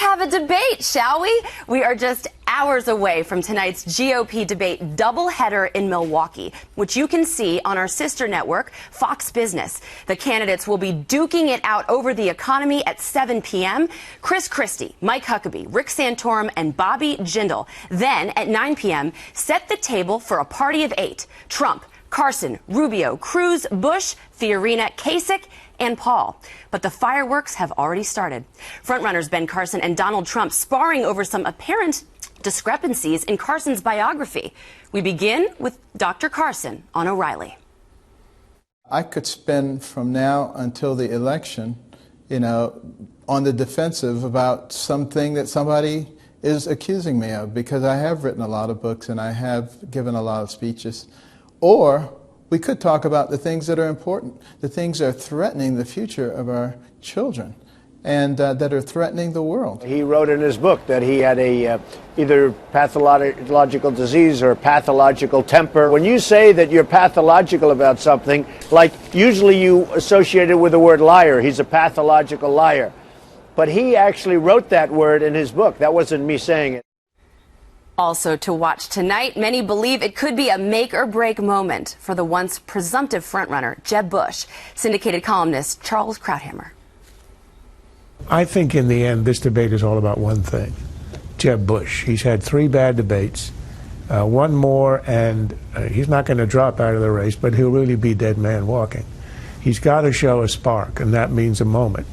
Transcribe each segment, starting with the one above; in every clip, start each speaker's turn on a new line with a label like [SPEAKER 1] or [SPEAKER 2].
[SPEAKER 1] have a debate, shall we? We are just hours away from tonight's GOP debate doubleheader in Milwaukee, which you can see on our sister network, Fox Business. The candidates will be duking it out over the economy at 7 p.m. Chris Christie, Mike Huckabee, Rick Santorum, and Bobby Jindal. Then at 9 p.m., set the table for a party of 8. Trump, Carson, Rubio, Cruz, Bush, Fiorina, Kasich, and Paul. But the fireworks have already started. Frontrunners Ben Carson and Donald Trump sparring over some apparent discrepancies in Carson's biography. We begin with Dr. Carson on O'Reilly.
[SPEAKER 2] I could spend from now until the election, on the defensive about something that somebody is accusing me of, because I have written a lot of books and I have given a lot of speeches. Or we could talk about the things that are important, the things that are threatening the future of our children and that are threatening the world.
[SPEAKER 3] He wrote in his book that he had a either pathological disease or pathological temper. When you say that you're pathological about something, like usually you associate it with the word liar. He's a pathological liar. But he actually wrote that word in his book. That wasn't me saying it.
[SPEAKER 1] Also to watch tonight, many believe it could be a make-or-break moment for the once presumptive frontrunner, Jeb Bush. Syndicated columnist Charles Krauthammer.
[SPEAKER 4] I think in the end, this debate is all about one thing, Jeb Bush. He's had 3 bad debates, one more, and he's not going to drop out of the race, but he'll really be dead man walking. He's got to show a spark, and that means a moment.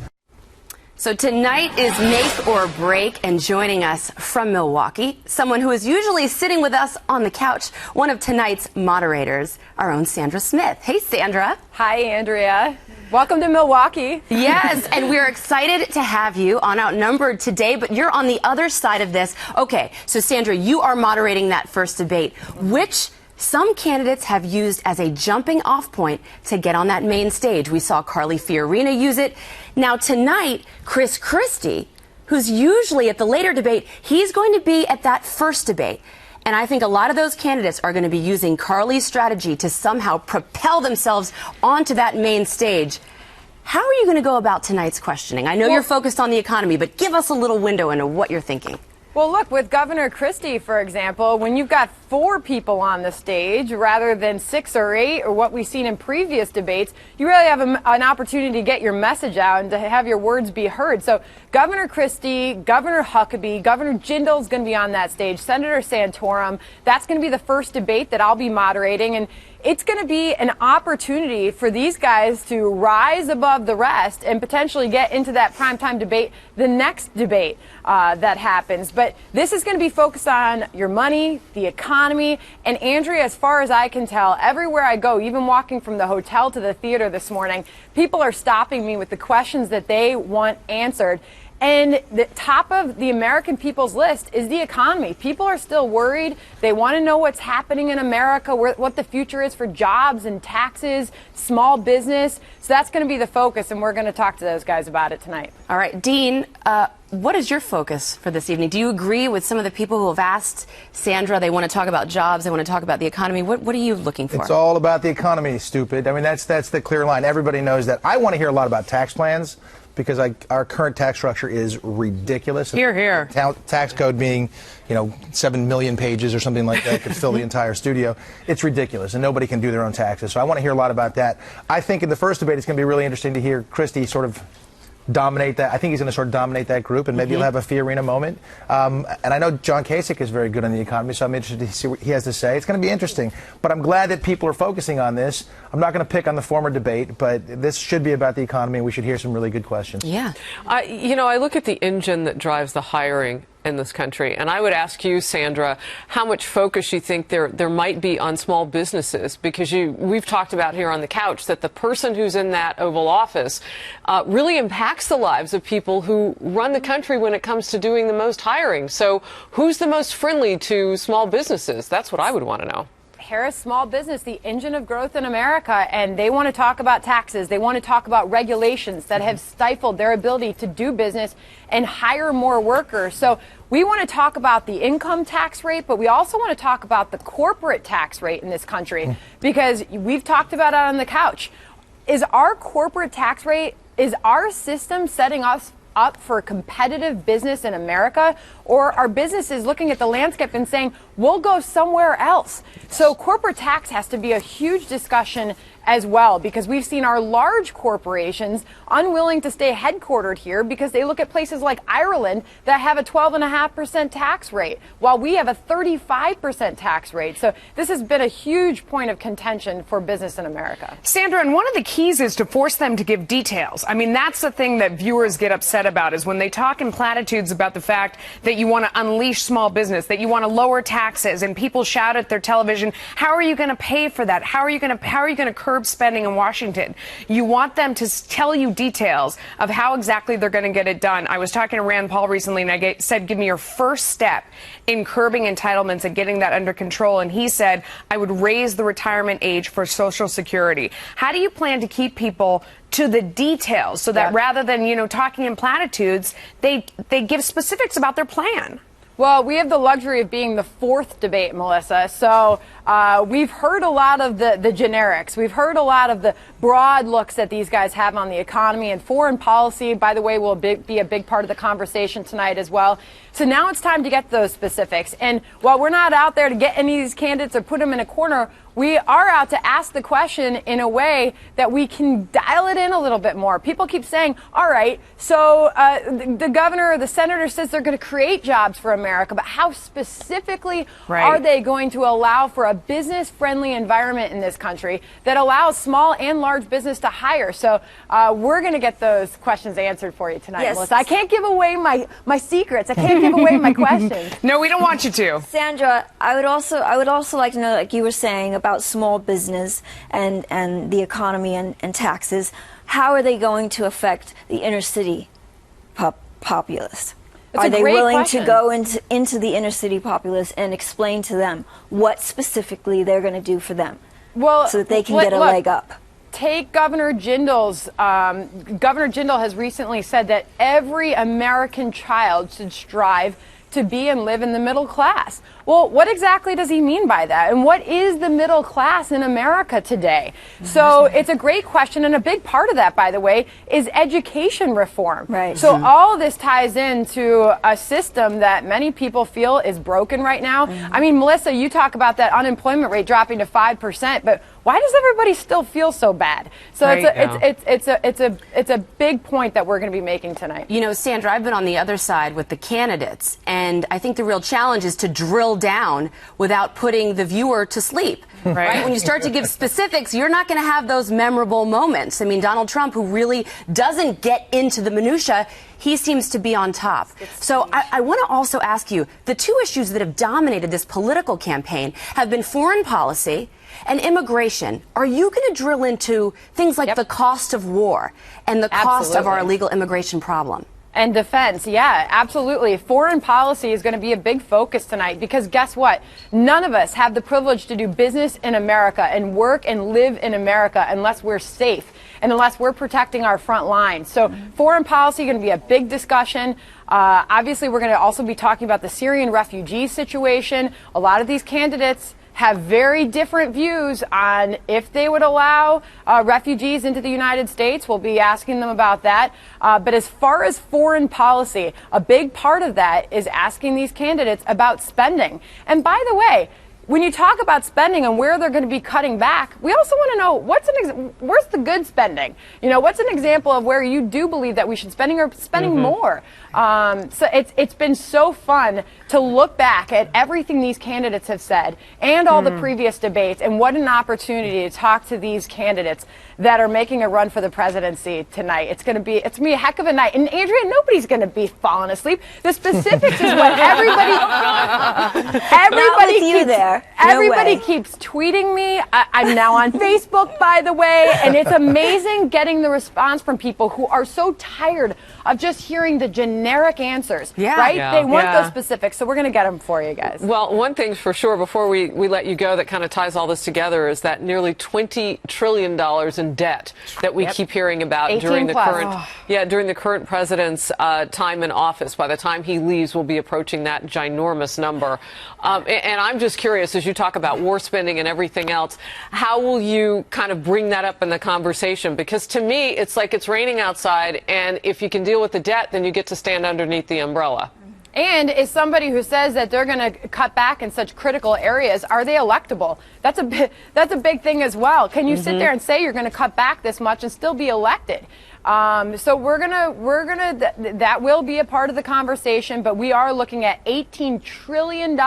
[SPEAKER 1] So tonight is make or break, and joining us from Milwaukee, someone who is usually sitting with us on the couch, one of tonight's moderators, our own Sandra Smith. Hey, Sandra.
[SPEAKER 5] Hi, Andrea. Welcome to Milwaukee.
[SPEAKER 1] Yes, and we're excited to have you on Outnumbered today, but you're on the other side of this. Okay, so Sandra, you are moderating that first debate, which some candidates have used as a jumping off point to get on that main stage. We saw Carly Fiorina use it. Now tonight, Chris Christie, who's usually at the later debate, he's going to be at that first debate. And I think a lot of those candidates are going to be using Carly's strategy to somehow propel themselves onto that main stage. How are you going to go about tonight's questioning? I know you're focused on the economy, but give us a little window into what you're thinking.
[SPEAKER 5] Well, look, with Governor Christie, for example, when you've got 4 people on the stage rather than 6 or 8 or what we've seen in previous debates, you really have an opportunity to get your message out and to have your words be heard. So Governor Christie, Governor Huckabee, Governor Jindal is going to be on that stage, Senator Santorum. That's going to be the first debate that I'll be moderating. And it's going to be an opportunity for these guys to rise above the rest and potentially get into that primetime debate, the next debate that happens. But this is going to be focused on your money, the economy. And Andrea, as far as I can tell, everywhere I go, even walking from the hotel to the theater this morning, people are stopping me with the questions that they want answered. And the top of the American people's list is the economy. People are still worried. They want to know what's happening in America, what the future is for jobs and taxes, small business. So that's going to be the focus, and we're going to talk to those guys about it tonight.
[SPEAKER 1] All right, Dean, what is your focus for this evening? Do you agree with some of the people who have asked Sandra? They want to talk about jobs. They want to talk about the economy. What are you looking for?
[SPEAKER 6] It's all about the economy, stupid. I mean, that's the clear line. Everybody knows that. I want to hear a lot about tax plans, because our current tax structure is ridiculous.
[SPEAKER 1] Hear, hear.
[SPEAKER 6] Tax code being, 7 million pages or something like that could fill the entire studio. It's ridiculous, and nobody can do their own taxes. So I want to hear a lot about that. I think in the first debate, it's going to be really interesting to hear Christie sort of dominate that. I think he's going to sort of dominate that group, and maybe he'll have a Fiorina moment. And I know John Kasich is very good on the economy, so I'm interested to see what he has to say. It's going to be interesting. But I'm glad that people are focusing on this. I'm not going to pick on the former debate, but this should be about the economy, and we should hear some really good questions.
[SPEAKER 1] Yeah.
[SPEAKER 7] I look at the engine that drives the hiring in this country, and I would ask you, Sandra, how much focus you think there might be on small businesses, because we've talked about here on the couch that the person who's in that Oval Office really impacts the lives of people who run the country when it comes to doing the most hiring. So who's the most friendly to small businesses? That's what I would want to know.
[SPEAKER 5] Harris Small Business, the engine of growth in America, and they want to talk about taxes. They want to talk about regulations that have stifled their ability to do business and hire more workers. So we want to talk about the income tax rate, but we also want to talk about the corporate tax rate in this country, because we've talked about it on the couch. Is our corporate tax rate, is our system setting us up for competitive business in America? Or are businesses looking at the landscape and saying, we'll go somewhere else? So corporate tax has to be a huge discussion as well, because we've seen our large corporations unwilling to stay headquartered here because they look at places like Ireland that have a 12.5% tax rate, while we have a 35% tax rate. So this has been a huge point of contention for business in America.
[SPEAKER 8] Sandra, and one of the keys is to force them to give details. I mean, that's the thing that viewers get upset about, is when they talk in platitudes about the fact that you want to unleash small business, that you want to lower taxes, and people shout at their television, how are you going to pay for that? How are you going to curb spending in Washington? You want them to tell you details of how exactly they're going to get it done. I was talking to Rand Paul recently, and I said, give me your first step in curbing entitlements and getting that under control. And he said, I would raise the retirement age for Social Security. How do you plan to keep people to the details so that rather than, talking in platitudes, they give specifics about their plan?
[SPEAKER 5] Well, we have the luxury of being the fourth debate, Melissa. So we've heard a lot of the generics. We've heard a lot of the broad looks that these guys have on the economy, and foreign policy, by the way, will be a big part of the conversation tonight as well. So now it's time to get those specifics. And while we're not out there to get any of these candidates or put them in a corner, we are out to ask the question in a way that we can dial it in a little bit more. People keep saying, all right, so the governor or the senator says they're going to create jobs for America, but how specifically are they going to allow for a business-friendly environment in this country that allows small and large business to hire? So we're going to get those questions answered for you tonight, Melissa. I can't give away my secrets. I can't give away my questions.
[SPEAKER 8] No, we don't want you to.
[SPEAKER 9] Sandra, I would also like to know, like you were saying about small business and the economy and taxes, how are they going to affect the inner city populace? Are they willing to go into the inner city populace and explain to them what specifically they're going to do for them, so that they can get a leg up?
[SPEAKER 5] Take Governor Jindal's. Governor Jindal has recently said that every American child should strive to be and live in the middle class. Well, what exactly does he mean by that? And what is the middle class in America today? So it's a great question, and a big part of that, by the way, is education reform. Right. So all of this ties into a system that many people feel is broken right now. I mean, Melissa, you talk about that unemployment rate dropping to 5%, but why does everybody still feel so bad? So it's a big point that we're going to be making tonight.
[SPEAKER 1] You know, Sandra, I've been on the other side with the candidates, and I think the real challenge is to drill down without putting the viewer to sleep. Right? When you start to give specifics, you're not going to have those memorable moments. I mean, Donald Trump, who really doesn't get into the minutia, he seems to be on top. So I want to also ask you, the two issues that have dominated this political campaign have been foreign policy and immigration. Are you going to drill into things like the cost of war and the cost of our illegal immigration problem?
[SPEAKER 5] And defense, yeah, absolutely. Foreign policy is going to be a big focus tonight, because guess what? None of us have the privilege to do business in America and work and live in America unless we're safe and unless we're protecting our front lines. So foreign policy is going to be a big discussion. Obviously, we're going to also be talking about the Syrian refugee situation. A lot of these candidates have very different views on if they would allow refugees into the United States. We'll be asking them about that. But as far as foreign policy, a big part of that is asking these candidates about spending. And by the way, when you talk about spending and where they're going to be cutting back, we also want to know where's the good spending? You know, what's an example of where you do believe that we should spending more? So it's been so fun to look back at everything these candidates have said and all the previous debates, and what an opportunity to talk to these candidates that are making a run for the presidency tonight. It's going to be a heck of a night. And Andrea, nobody's going to be falling asleep. The specifics is what everybody keeps tweeting me. I'm now on Facebook, by the way, and it's amazing getting the response from people who are so tired of just hearing the generic answers, right? They want those specifics, so we're going to get them for you guys.
[SPEAKER 7] Well, one thing's for sure, before we let you go, that kind of ties all this together, is that nearly $20 trillion in debt that we keep hearing about during the current president's time in office. By the time he leaves, we'll be approaching that ginormous number. And I'm just curious, as you talk about war spending and everything else, how will you kind of bring that up in the conversation? Because to me, it's like it's raining outside, and if you can deal deal with the debt, then you get to stand underneath the umbrella.
[SPEAKER 5] And is somebody who says that they're going to cut back in such critical areas, are they electable? That's a big thing as well. Can you sit there and say you're going to cut back this much and still be elected? So that will be a part of the conversation, but we are looking at $18 trillion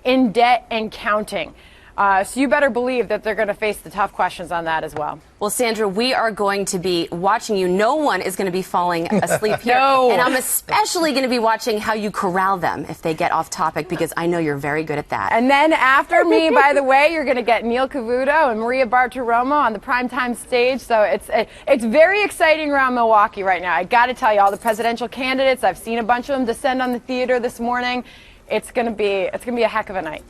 [SPEAKER 5] in debt and counting. So you better believe that they're going to face the tough questions on that as well.
[SPEAKER 1] Well, Sandra, we are going to be watching you. No one is going to be falling asleep here.
[SPEAKER 5] No.
[SPEAKER 1] And I'm especially going to be watching how you corral them if they get off topic, because I know you're very good at that.
[SPEAKER 5] And then after me, by the way, you're going to get Neil Cavuto and Maria Bartiromo on the primetime stage. So it's very exciting around Milwaukee right now. I got to tell you, all the presidential candidates, I've seen a bunch of them descend on the theater this morning. It's going to be a heck of a night.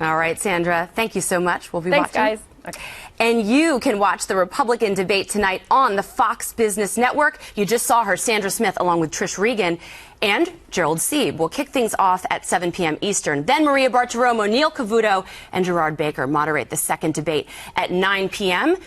[SPEAKER 1] All right, Sandra, thank you so much. We'll be
[SPEAKER 5] Thanks,
[SPEAKER 1] watching.
[SPEAKER 5] guys. Okay.
[SPEAKER 1] And you can watch the Republican debate tonight on the Fox Business Network. You just saw her, Sandra Smith, along with Trish Regan and Gerald Sieb. We'll kick things off at 7 p.m. Eastern. Then Maria Bartiromo, Neil Cavuto, and Gerard Baker moderate the second debate at 9 p.m.